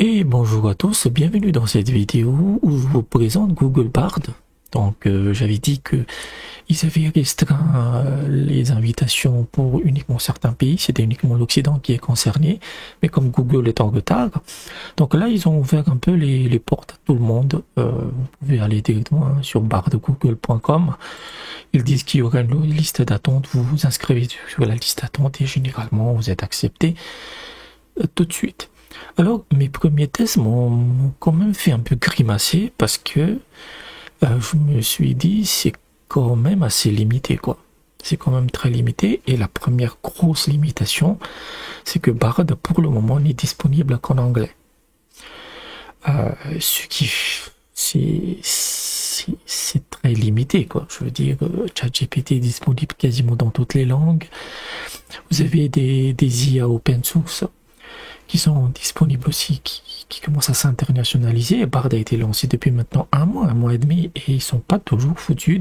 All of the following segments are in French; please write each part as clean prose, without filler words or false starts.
Et bonjour à tous, bienvenue dans cette vidéo où je vous présente Google Bard. Donc j'avais dit que ils avaient restreint les invitations pour uniquement certains pays, c'était uniquement l'Occident qui est concerné, mais comme Google est en retard, donc là ils ont ouvert un peu les portes à tout le monde. Vous pouvez aller directement sur bardgoogle.com. Ils disent qu'il y aura une liste d'attente, vous vous inscrivez sur la liste d'attente et généralement vous êtes accepté tout de suite. Alors, mes premiers tests m'ont quand même fait un peu grimacer parce que je me suis dit, c'est quand même assez limité, quoi. C'est quand même très limité. Et la première grosse limitation, c'est que Bard, pour le moment, n'est disponible qu'en anglais. Ce qui, c'est très limité, quoi. Je veux dire, ChatGPT est disponible quasiment dans toutes les langues. Vous avez des IA open source qui sont disponibles aussi, qui commencent à s'internationaliser. Bard a été lancé depuis maintenant un mois et demi, et ils sont pas toujours foutus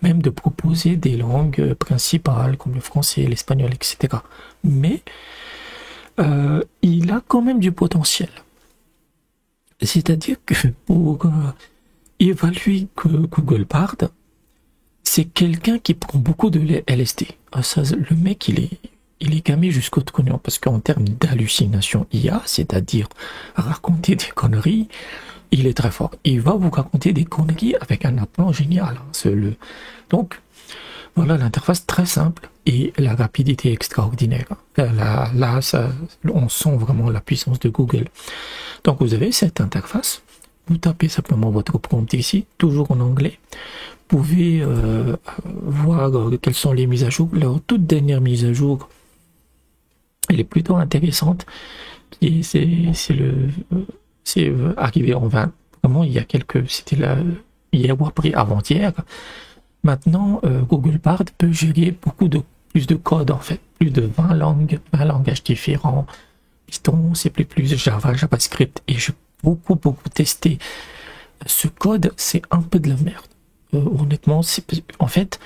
même de proposer des langues principales comme le français, l'espagnol, etc. Mais il a quand même du potentiel. C'est-à-dire que pour évaluer Google Bard, c'est quelqu'un qui prend beaucoup de LSD. Ça, le mec, il est gamé jusqu'au trognon, parce qu'en termes d'hallucination IA, c'est-à-dire raconter des conneries, il est très fort. Il va vous raconter des conneries avec un aplomb génial. Donc, voilà, l'interface très simple et la rapidité extraordinaire. Là, on sent vraiment la puissance de Google. Donc, vous avez cette interface. Vous tapez simplement votre prompt ici, toujours en anglais. Vous pouvez voir quelles sont les mises à jour. Leur toute dernière mise à jour, elle est plutôt intéressante. Et c'est arrivé en 20. Vraiment, il y a c'était hier ou après, avant-hier. Maintenant, Google Bard peut gérer plus de code, en fait. Plus de 20 langages différents. Python, C++, Java, JavaScript. Et j'ai beaucoup testé. Ce code, c'est un peu de la merde. Honnêtement, en fait,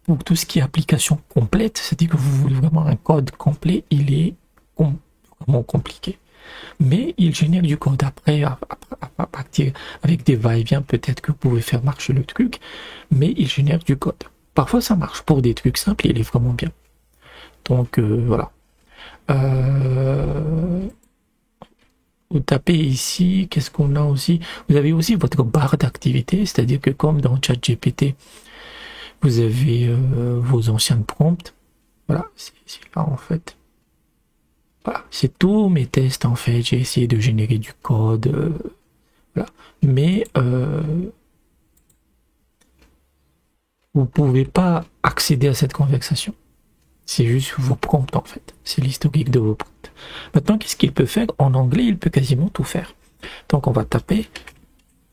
pour tout ce qui est application complète, c'est-à-dire que vous voulez vraiment un code complet, il est vraiment compliqué. Mais il génère du code après, à partir avec des va-et-vient, peut-être que vous pouvez faire marcher le truc, mais il génère du code. Parfois ça marche pour des trucs simples, il est vraiment bien. Donc voilà. Vous tapez ici, qu'est-ce qu'on a aussi? Vous avez aussi votre barre d'activité, c'est-à-dire que comme dans ChatGPT, vous avez vos anciennes prompts. Voilà, c'est là en fait. Voilà, c'est tous mes tests en fait. J'ai essayé de générer du code. Voilà. Mais vous pouvez pas accéder à cette conversation. C'est juste vos prompts en fait. C'est l'historique de vos prompts. Maintenant, qu'est-ce qu'il peut faire? En anglais, il peut quasiment tout faire. Donc on va taper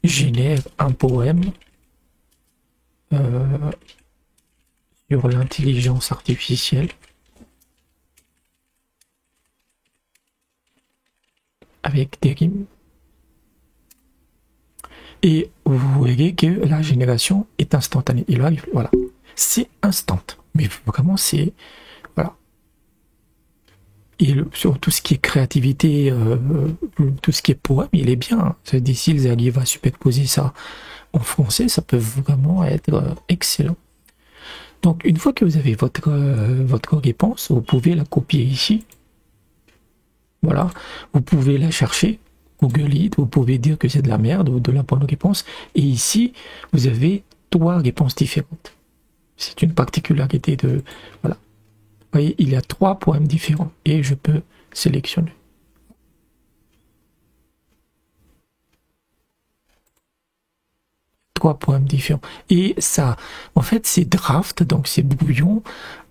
génère un poème sur l'intelligence artificielle avec des rimes. Et vous verrez que la génération est instantanée. Il arrive, voilà. C'est instant. Mais vraiment, c'est... Voilà. Et sur tout ce qui est créativité, tout ce qui est poème, il est bien. C'est-à-dire, s'ils arrivent à superposer ça en français, ça peut vraiment être excellent. Donc, une fois que vous avez votre réponse, vous pouvez la copier ici. Voilà. Vous pouvez la chercher. Google It, vous pouvez dire que c'est de la merde ou de la bonne réponse. Et ici, vous avez 3 réponses différentes. C'est une particularité de... Voilà. Vous voyez, il y a 3 poèmes différents et je peux sélectionner. Trois poèmes différents. Et ça, en fait, ces drafts, donc ces brouillons,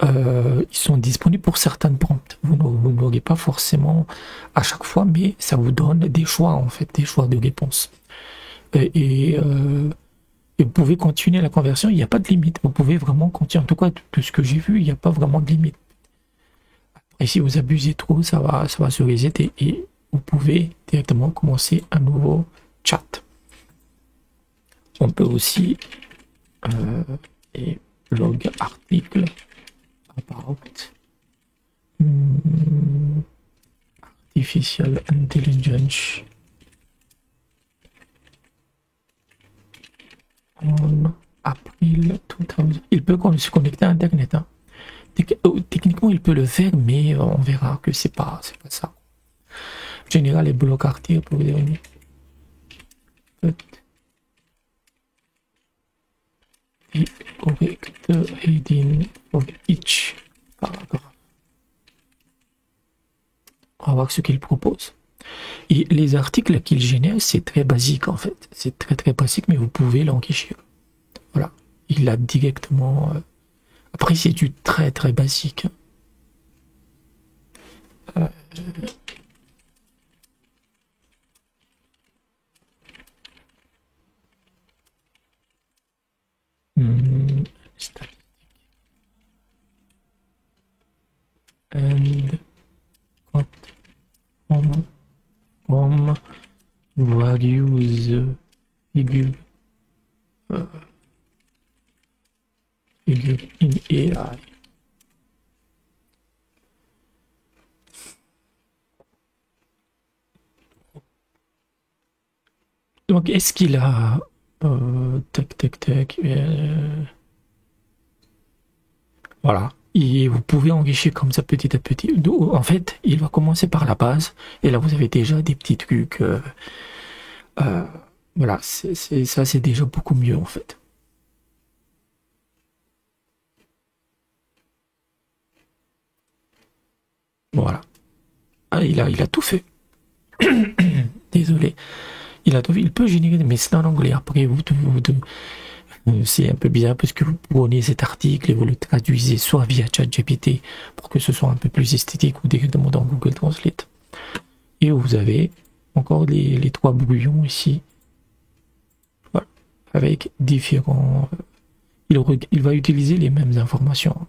ils sont disponibles pour certaines prompts. Vous n'aurez pas forcément à chaque fois, mais ça vous donne des choix, en fait, des choix de réponse. Et vous pouvez continuer la conversion, il n'y a pas de limite. Vous pouvez vraiment continuer. En tout cas, de ce que j'ai vu, il n'y a pas vraiment de limite. Et si vous abusez trop, ça va se resetter et vous pouvez directement commencer un nouveau chat. On peut aussi et log article about Artificial Intelligence en avril 2000. Il peut se connecter à Internet. Hein. Techniquement, il peut le faire, mais on verra que c'est pas ça. Général les blocs articles pour donner. Et correct heading of each paragraphe. On va voir ce qu'il propose. Et les articles qu'il génère, c'est très basique en fait. C'est très basique, mais vous pouvez l'enrichir. Voilà. Il a directement. Après, c'est du très basique. Statistique. And from values figure in AI. Donc, est-ce qu'il a tac. Voilà. Et vous pouvez enrichir comme ça petit à petit. En fait, il va commencer par la base. Et là, vous avez déjà des petits trucs. Voilà, ça, c'est déjà beaucoup mieux en fait. Voilà. Ah, il a tout fait. Désolé. Il peut générer, mais c'est en anglais. Après, c'est un peu bizarre parce que vous prenez cet article et vous le traduisez soit via ChatGPT pour que ce soit un peu plus esthétique ou directement dans Google Translate. Et vous avez encore les trois brouillons ici. Voilà. Avec différents. Il va utiliser les mêmes informations.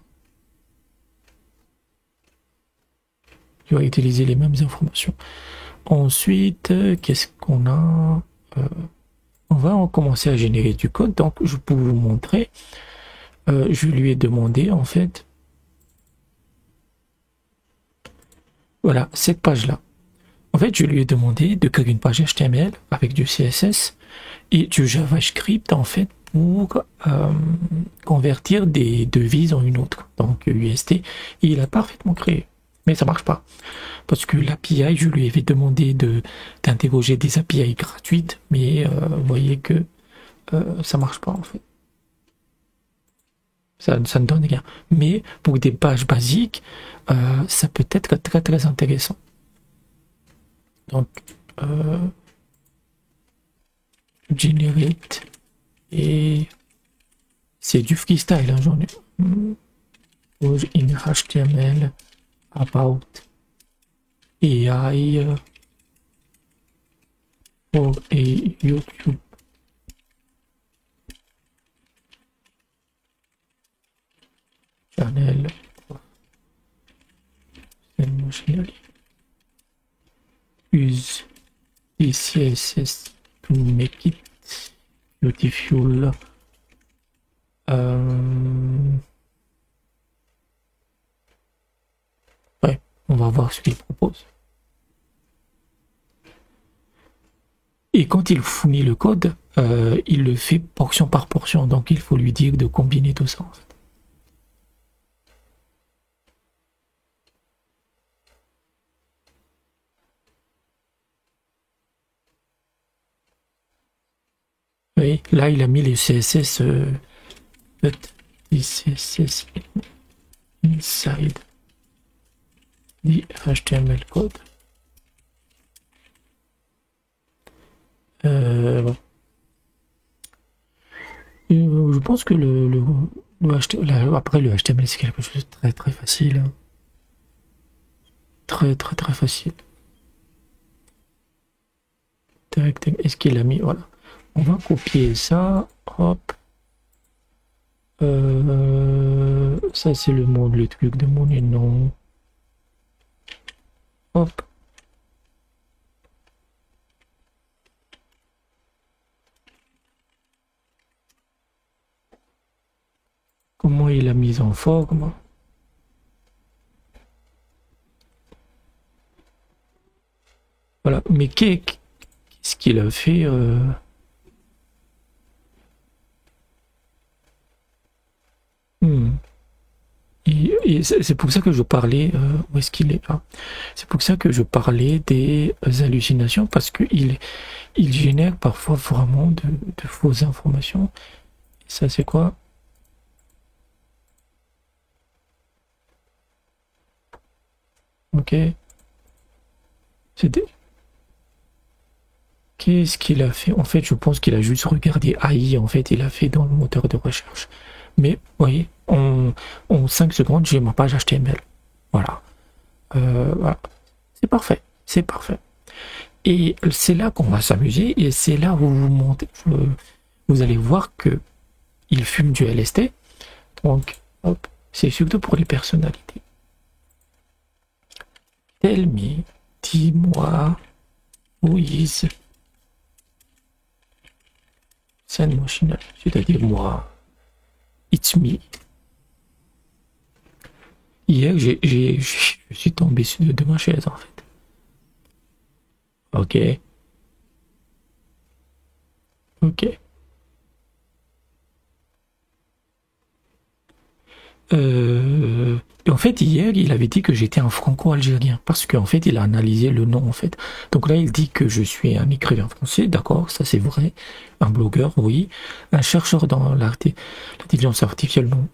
Il va utiliser les mêmes informations. Ensuite, qu'est-ce qu'on a on va commencer à générer du code. Donc, je peux vous montrer. Je lui ai demandé, en fait, voilà, cette page-là. En fait, je lui ai demandé de créer une page HTML avec du CSS et du JavaScript, en fait, pour convertir des devises en une autre, donc UST. Et il a parfaitement créé. Mais ça marche pas. Parce que l'API, je lui avais demandé d'interroger des API gratuites, mais vous voyez que ça marche pas en fait. Ça ne donne rien. Mais pour des pages basiques, ça peut être très intéressant. Donc, generate et c'est du freestyle, hein, j'en ai. In HTML about AI for a YouTube channel. Use the CSS to make it beautiful. Ouais, on va voir ce qu'il propose. Et quand il fournit le code, il le fait portion par portion, donc il faut lui dire de combiner tout ça en fait. Oui, là il a mis les CSS les CSS inside the HTML code. Bon. Je pense que après le HTML c'est quelque chose de très facile. Hein. Très facile. Est-ce qu'il a mis, voilà. On va copier ça, hop. Ça c'est le truc de mon nom. Hop. Comment il a mis en forme. Voilà. Mais qu'est-ce qu'il a fait hmm. Et c'est pour ça que je parlais, où est-ce qu'il est là? C'est pour ça que je parlais des hallucinations, parce il génère parfois vraiment de fausses informations. Et ça, c'est quoi? Ok. C'était. Qu'est-ce qu'il a fait? En fait, je pense qu'il a juste regardé AI, en fait, il a fait dans le moteur de recherche. Mais, vous voyez, en 5 secondes, j'ai ma page HTML. Voilà. Voilà. C'est parfait. C'est parfait. Et c'est là qu'on va s'amuser, et c'est là où vous montez, vous allez voir que il fume du LSD. Donc, hop, c'est surtout pour les personnalités. Tell me, dis-moi, who is Send Machine, c'est-à-dire moi, it's me. Hier, je suis tombé de ma chaise, en fait. Ok. Ok. En fait, hier, il avait dit que j'étais un franco-algérien, parce qu'en fait, il a analysé le nom, en fait. Donc là, il dit que je suis un écrivain français, d'accord, ça c'est vrai. Un blogueur, oui. Un chercheur dans l'intelligence artificielle, non.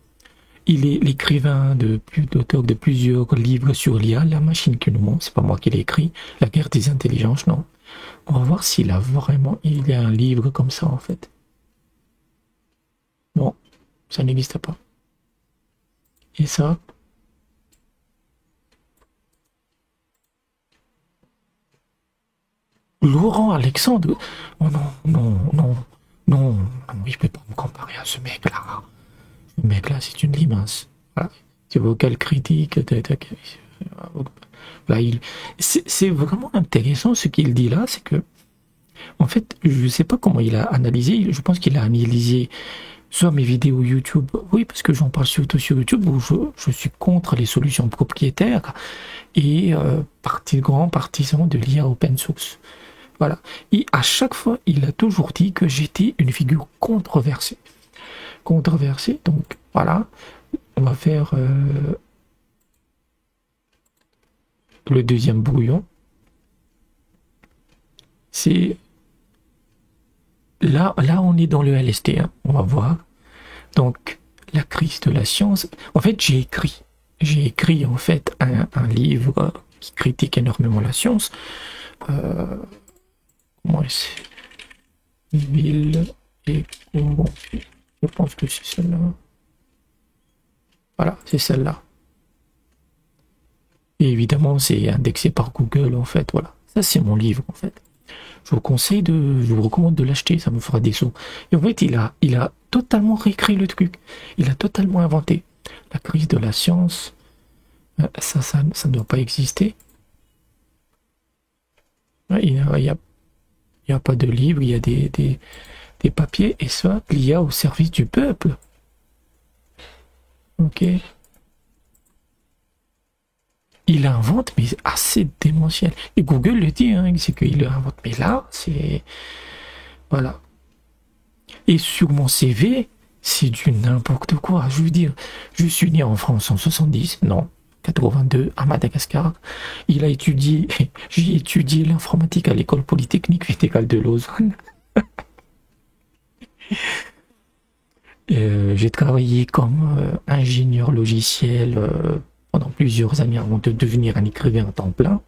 Il est l'écrivain d'auteur de plusieurs livres sur l'IA, la machine qui nous ment, c'est pas moi qui l'ai écrit. La guerre des intelligences, non. On va voir s'il a vraiment, il y a un livre comme ça, en fait. Non, ça n'existe pas. Et ça, Laurent Alexandre, oh non, non, non, non, non, il peut pas me comparer à ce mec-là. Ce mec-là, c'est une limace. Voilà. Tu vois, quelle critique, là, c'est vraiment intéressant ce qu'il dit là, c'est que, en fait, je sais pas comment il a analysé, je pense qu'il a analysé soit mes vidéos YouTube, oui, parce que j'en parle surtout sur YouTube, où je suis contre les solutions propriétaires et grand partisan de l'IA open source. Voilà. Et à chaque fois, il a toujours dit que j'étais une figure controversée. Controversée, donc voilà. On va faire le deuxième brouillon. C'est là, on est dans le LSD, hein. On va voir. Donc, la crise de la science. En fait, j'ai écrit en fait un livre qui critique énormément la science. Moi, c'est Ville et corrompue. Je pense que c'est celle-là. Voilà, c'est celle-là. Et évidemment, c'est indexé par Google, en fait. Voilà, ça c'est mon livre, en fait. Je vous recommande de l'acheter, ça me fera des sous. Et en fait, il a totalement réécrit le truc. Il a totalement inventé. La crise de la science, ça ne doit pas exister. Il y a pas de livre, il y a des papiers, et ça, l'IA au service du peuple. Ok. Il invente, mais assez démentiel. Et Google le dit, hein, c'est qu'il invente. Mais là, c'est... Voilà. Et sur mon CV, c'est du n'importe quoi. Je veux dire, je suis né en France en 70, non, 82, à Madagascar. J'ai étudié l'informatique à l'école polytechnique fédérale de Lausanne. J'ai travaillé comme ingénieur logiciel pendant plusieurs années avant de devenir un écrivain à temps plein.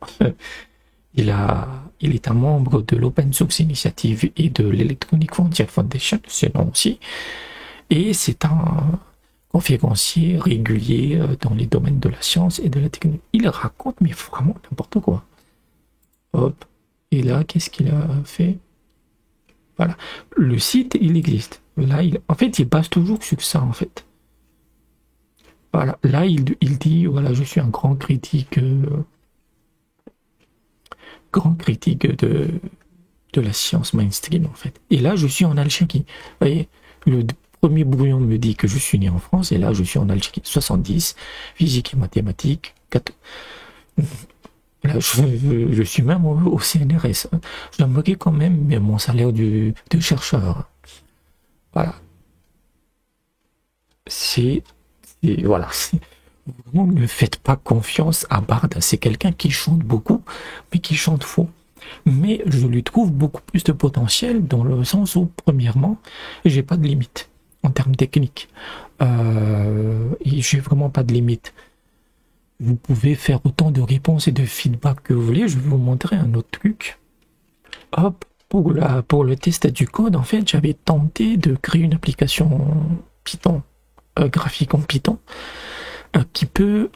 Il est un membre de l'Open Source Initiative et de l'Electronic Frontier Foundation, c'est nom aussi. Et c'est un conférencier régulier dans les domaines de la science et de la technologie. Il raconte, mais vraiment n'importe quoi. Hop. Et là, qu'est-ce qu'il a fait? Voilà. Le site, il existe. Là, en fait, il base toujours sur ça, en fait. Voilà. Là, il dit, voilà, je suis un grand critique de la science mainstream, en fait. Et là, je suis en Algérie. Vous voyez, le premier brouillon me dit que je suis né en France, et là, je suis en Algérie. 70, physique et mathématiques, Là, je suis même au CNRS. J'aimerais quand même mais mon salaire de chercheur. Voilà. C'est, voilà. Vraiment, ne faites pas confiance à Bard. C'est quelqu'un qui chante beaucoup, mais qui chante faux. Mais je lui trouve beaucoup plus de potentiel dans le sens où, premièrement, j'ai pas de limite en termes techniques. J'ai vraiment pas de limite. Vous pouvez faire autant de réponses et de feedback que vous voulez. Je vais vous montrer un autre truc. Hop, pour le test du code, en fait, j'avais tenté de créer une application Python, graphique en Python, qui peut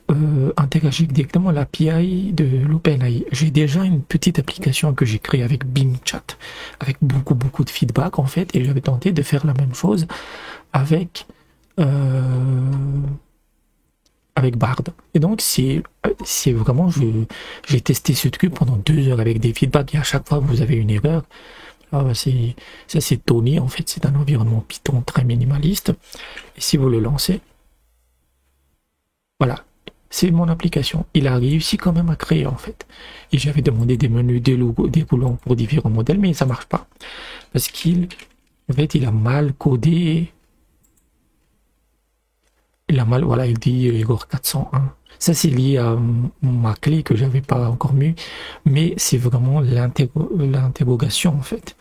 interagir directement à l'API de l'OpenAI. J'ai déjà une petite application que j'ai créée avec Bing Chat, avec beaucoup de feedback, en fait, et j'avais tenté de faire la même chose avec Bard. Et donc, c'est vraiment, j'ai testé ce truc pendant 2 heures avec des feedbacks, et à chaque fois, vous avez une erreur. Ça, c'est Tony, en fait, c'est un environnement Python très minimaliste. Et si vous le lancez, voilà, c'est mon application. Il a réussi quand même à créer, en fait. Et j'avais demandé des menus déroulants pour différents modèles, mais ça marche pas. Parce en fait, il a mal codé. Voilà, il dit erreur 401. Ça, c'est lié à ma clé que j'avais pas encore mis, mais c'est vraiment l'interrogation, en fait,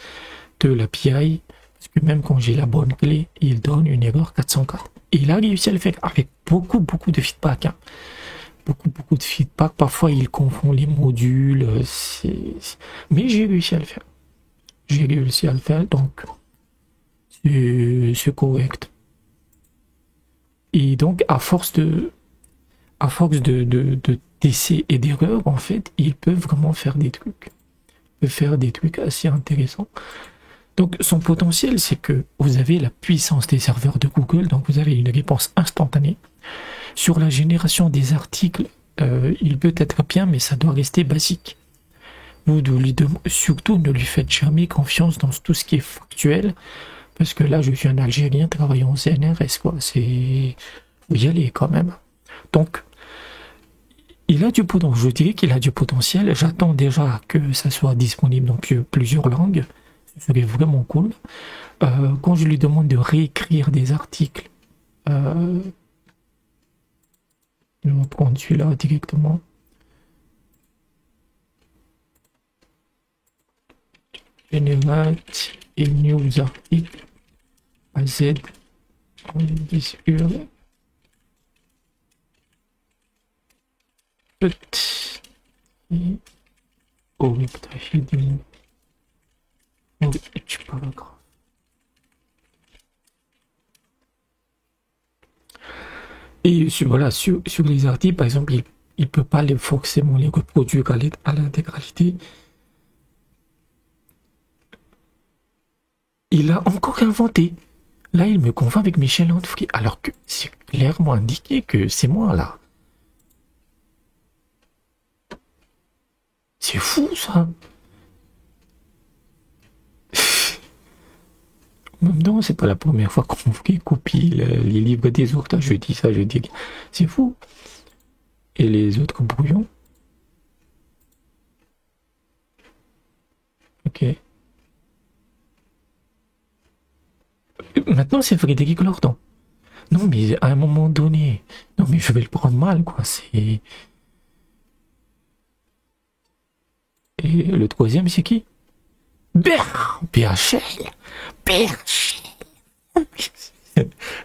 de l'API, parce que même quand j'ai la bonne clé, il donne une erreur 404. Et il a réussi à le faire avec beaucoup de feedback, hein. Beaucoup de feedback. Parfois, il confond les modules, mais j'ai réussi à le faire. Donc c'est correct. Et donc, à force de d'essais et d'erreurs, en fait, ils peuvent vraiment faire des trucs. Ils peuvent faire des trucs assez intéressants. Donc, son potentiel, c'est que vous avez la puissance des serveurs de Google, donc vous avez une réponse instantanée. Sur la génération des articles, il peut être bien, mais ça doit rester basique. Surtout, ne lui faites jamais confiance dans tout ce qui est factuel, parce que là, je suis un Algérien travaillant au CNRS, quoi. Faut y aller quand même. Donc, il a du potentiel. Je dirais qu'il a du potentiel. J'attends déjà que ça soit disponible dans plusieurs langues. Ce serait vraiment cool. Quand je lui demande de réécrire des articles, je vais prendre celui-là directement. Generate et news article à Z en URL. Oh, heading. Oh, each paragraph. Et voilà, sur les articles, par exemple, il peut pas forcément les reproduire à l'intégralité. Il a encore inventé. Là, il me confond avec Michel Onfray, alors que c'est clairement indiqué que c'est moi, là. C'est fou, ça. Même non, c'est pas la première fois qu'on copie les livres des autres. Je dis ça, je dis c'est fou. Et les autres brouillons. Ok. Maintenant, c'est Frédéric Lordon. Non, mais à un moment donné. Non, mais je vais le prendre mal, quoi. Et le troisième, c'est qui? BHL.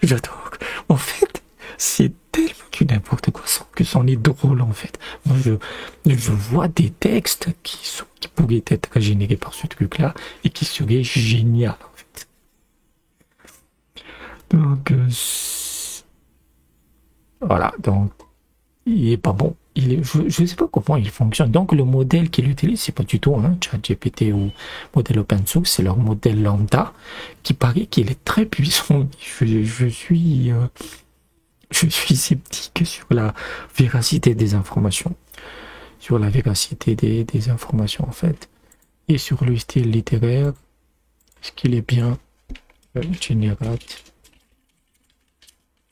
J'adore. En fait, c'est tellement du n'importe quoi que c'en est drôle, en fait. Moi, je vois des textes qui pourraient être générés par ce truc-là et qui seraient géniaux, en fait. Donc, voilà. Donc, il est pas bon. Je sais pas comment il fonctionne. Donc, le modèle qu'il utilise, c'est pas du tout un ChatGPT ou modèle open source, c'est leur modèle lambda qui paraît qu'il est très puissant. Je suis sceptique sur la véracité des informations. Sur la véracité des informations, en fait. Et sur le style littéraire, est-ce qu'il est bien generate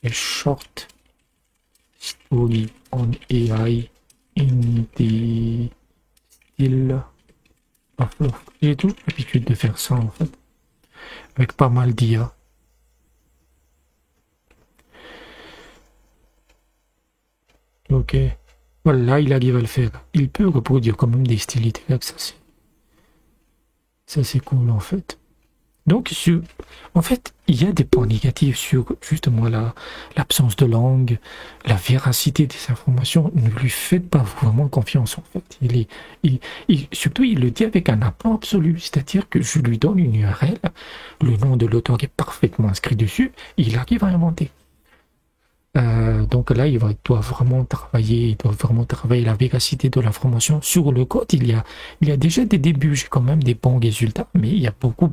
a short story on AI in the il va falloir- J'ai toujours l'habitude de faire ça en fait, avec pas mal d'IA. Ok. Voilà, il arrive à le faire. Il peut reproduire quand même des styles littéraires, ça c'est cool en fait. Donc, en fait, il y a des points négatifs sur justement l'absence de langue, la véracité des informations. Ne lui faites pas vraiment confiance en fait. Surtout, il le dit avec un aplomb absolu, c'est-à-dire que je lui donne une URL, le nom de l'auteur est parfaitement inscrit dessus, il arrive à inventer. Donc là, doit vraiment travailler la véracité de l'information sur le code. Il y a déjà des débuts, j'ai quand même des bons résultats, mais il y a beaucoup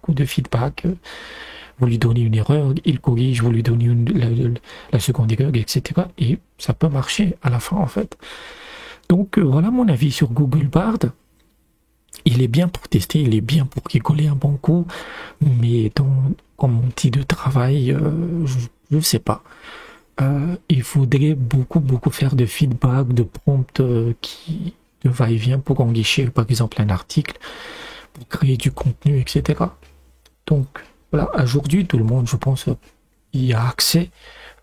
de feedback. Vous lui donnez une erreur, il corrige, vous lui donnez la seconde erreur, etc. Et ça peut marcher à la fin, en fait. Donc voilà mon avis sur Google Bard. Il est bien pour tester, il est bien pour rigoler un bon coup, mais comme outil de travail, je ne sais pas. Il faudrait beaucoup faire de feedback, de prompts de va-et-vient pour enrichir par exemple un article, pour créer du contenu, etc. Donc voilà, aujourd'hui tout le monde, je pense, y a accès.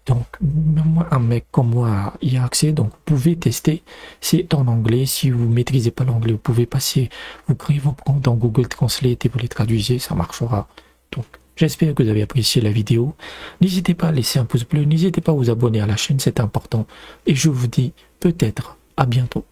Donc même un mec comme moi y a accès, donc vous pouvez tester. C'est en anglais, si vous maîtrisez pas l'anglais, vous pouvez vous créez vos prompts dans Google Translate et vous les traduisez, ça marchera. Donc j'espère que vous avez apprécié la vidéo. N'hésitez pas à laisser un pouce bleu, n'hésitez pas à vous abonner à la chaîne, c'est important. Et je vous dis peut-être à bientôt.